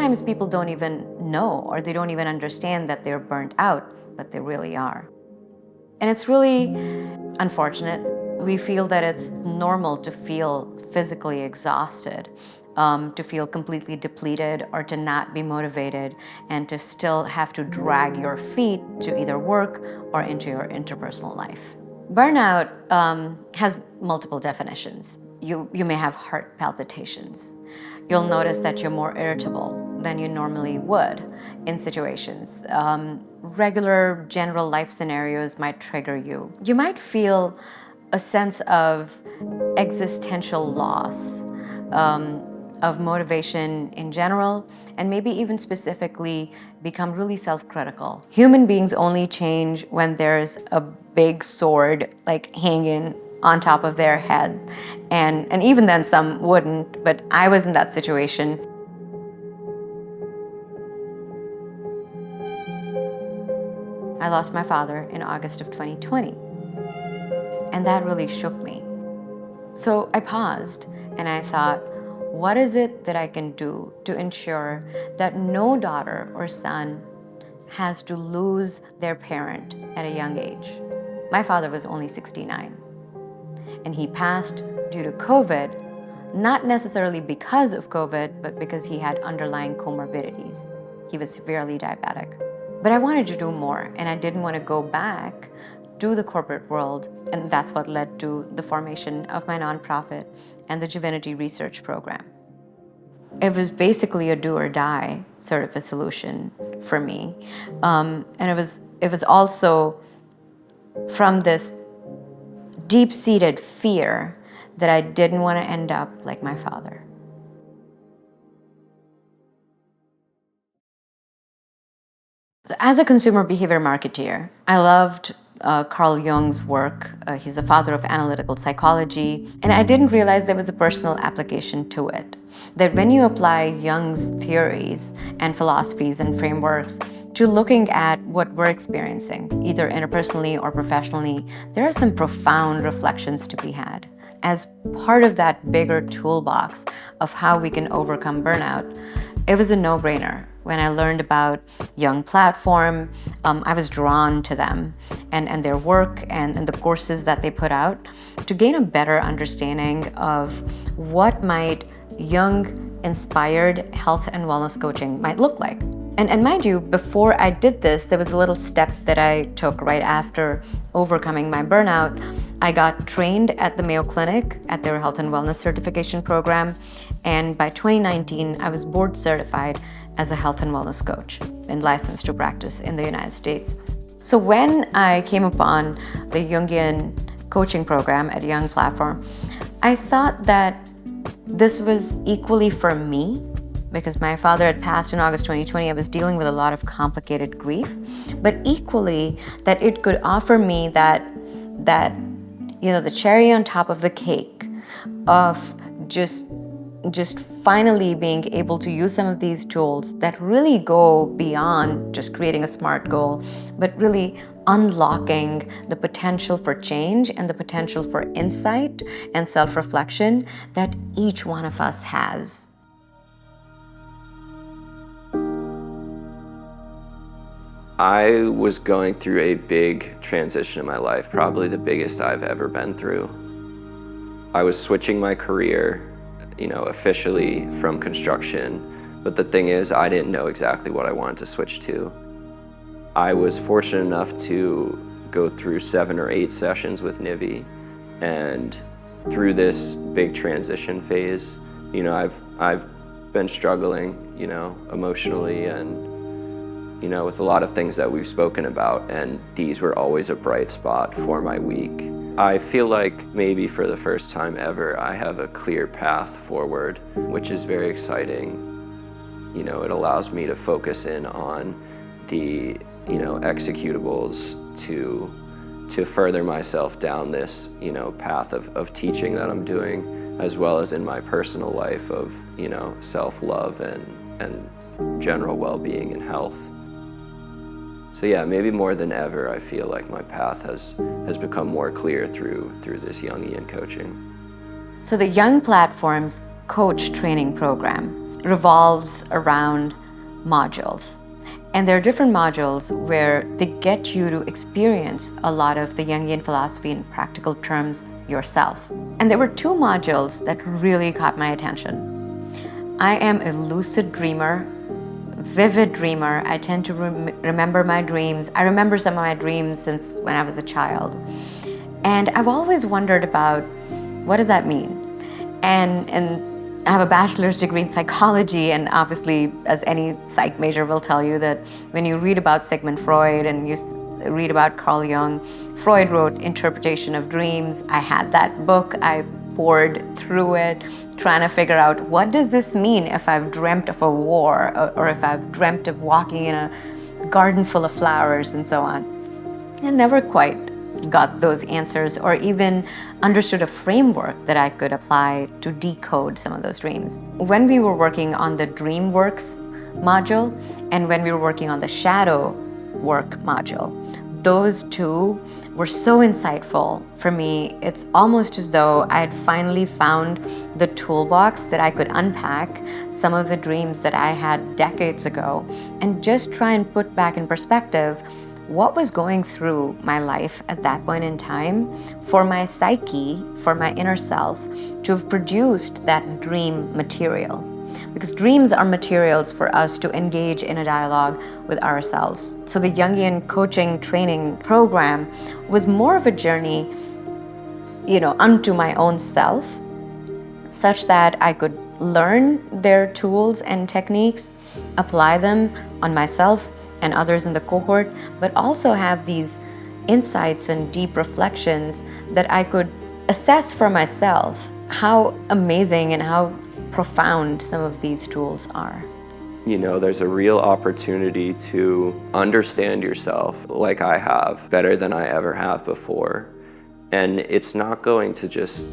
sometimes people don't even know, or they don't even understand that they're burnt out, but they really are. And it's really unfortunate. We feel that it's normal to feel physically exhausted, to feel completely depleted, or to not be motivated, and to still have to drag your feet to either work or into your interpersonal life. Burnout has multiple definitions. You may have heart palpitations. You'll notice that you're more irritable than you normally would in situations. Regular general life scenarios might trigger you. You might feel a sense of existential loss, of motivation in general, and maybe even specifically become really self-critical. Human beings only change when there's a big sword like hanging on top of their head. And even then some wouldn't, but I was in that situation. I lost my father in August of 2020, and that really shook me. So I paused and I thought, what is it that I can do to ensure that no daughter or son has to lose their parent at a young age? My father was only 69, and he passed due to COVID, not necessarily because of COVID, but because he had underlying comorbidities. He was severely diabetic. But I wanted to do more, and I didn't want to go back to the corporate world, and that's what led to the formation of my nonprofit and the JIVINITI research program. It was basically a do or die sort of a solution for me, and it was also from this deep-seated fear that I didn't want to end up like my father. So as a consumer behavior marketeer, I loved Carl Jung's work. He's the father of analytical psychology, and I didn't realize there was a personal application to it. That when you apply Jung's theories and philosophies and frameworks to looking at what we're experiencing, either interpersonally or professionally, there are some profound reflections to be had. As part of that bigger toolbox of how we can overcome burnout, it was a no-brainer. When I learned about Jung Platform, I was drawn to them and their work and the courses that they put out to gain a better understanding of what might Jung-inspired health and wellness coaching might look like. And mind you, before I did this, there was a little step that I took right after overcoming my burnout. I got trained at the Mayo Clinic at their health and wellness certification program, and by 2019, I was board certified as a health and wellness coach and licensed to practice in the United States. So when I came upon the Jungian coaching program at Jung Platform, I thought that this was equally for me, because my father had passed in August 2020. I was dealing with a lot of complicated grief, but equally that it could offer me that the cherry on top of the cake of just finally being able to use some of these tools that really go beyond just creating a SMART goal, but really unlocking the potential for change and the potential for insight and self-reflection that each one of us has. I was going through a big transition in my life, probably the biggest I've ever been through. I was switching my career, officially from construction, but the thing is, I didn't know exactly what I wanted to switch to. I was fortunate enough to go through 7 or 8 sessions with Nivi, and through this big transition phase, I've been struggling, emotionally and with a lot of things that we've spoken about, and these were always a bright spot for my week. I feel like maybe for the first time ever, I have a clear path forward, which is very exciting. It allows me to focus in on the, executables to further myself down this, path of teaching that I'm doing, as well as in my personal life of, self-love and general well-being and health. So yeah, maybe more than ever, I feel like my path has become more clear through this Jungian coaching. So the Jung Platform's coach training program revolves around modules. And there are different modules where they get you to experience a lot of the Jungian philosophy in practical terms yourself. And there were two modules that really caught my attention. I am a lucid dreamer, vivid dreamer. I tend to remember my dreams. I remember some of my dreams since when I was a child. And I've always wondered about, what does that mean? And I have a bachelor's degree in psychology, and obviously, as any psych major will tell you, that when you read about Sigmund Freud and you read about Carl Jung, Freud wrote Interpretation of Dreams. I had that book. I poured through it, trying to figure out, what does this mean if I've dreamt of a war, or if I've dreamt of walking in a garden full of flowers and so on. And never quite got those answers, or even understood a framework that I could apply to decode some of those dreams. When we were working on the DreamWorks module, and when we were working on the Shadow Work module, those two were so insightful for me. It's almost as though I had finally found the toolbox that I could unpack some of the dreams that I had decades ago, and just try and put back in perspective what was going through my life at that point in time for my psyche, for my inner self, to have produced that dream material. Because dreams are materials for us to engage in a dialogue with ourselves. So the Jungian coaching training program was more of a journey, unto my own self, such that I could learn their tools and techniques, apply them on myself and others in the cohort, but also have these insights and deep reflections that I could assess for myself how amazing and how profound some of these tools are. There's a real opportunity to understand yourself like I have, better than I ever have before. And it's not going to just,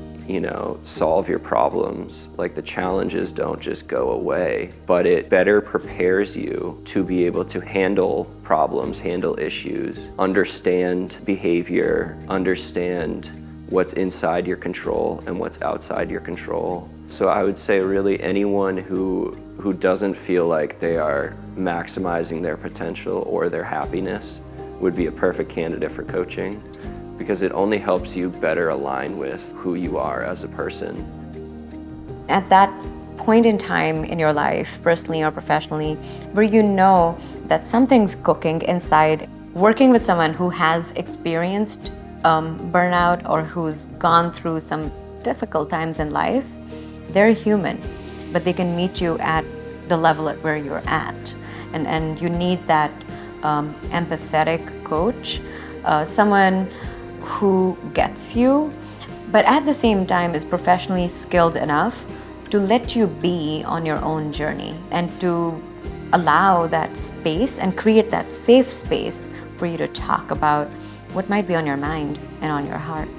solve your problems. Like, the challenges don't just go away, but it better prepares you to be able to handle problems, handle issues, understand behavior, understand what's inside your control and what's outside your control. So I would say really anyone who doesn't feel like they are maximizing their potential or their happiness would be a perfect candidate for coaching, because it only helps you better align with who you are as a person. At that point in time in your life, personally or professionally, where you know that something's cooking inside, working with someone who has experienced burnout or who's gone through some difficult times in life, they're human, but they can meet you at the level at where you're at. And you need that empathetic coach, someone who gets you, but at the same time is professionally skilled enough to let you be on your own journey and to allow that space and create that safe space for you to talk about what might be on your mind and on your heart.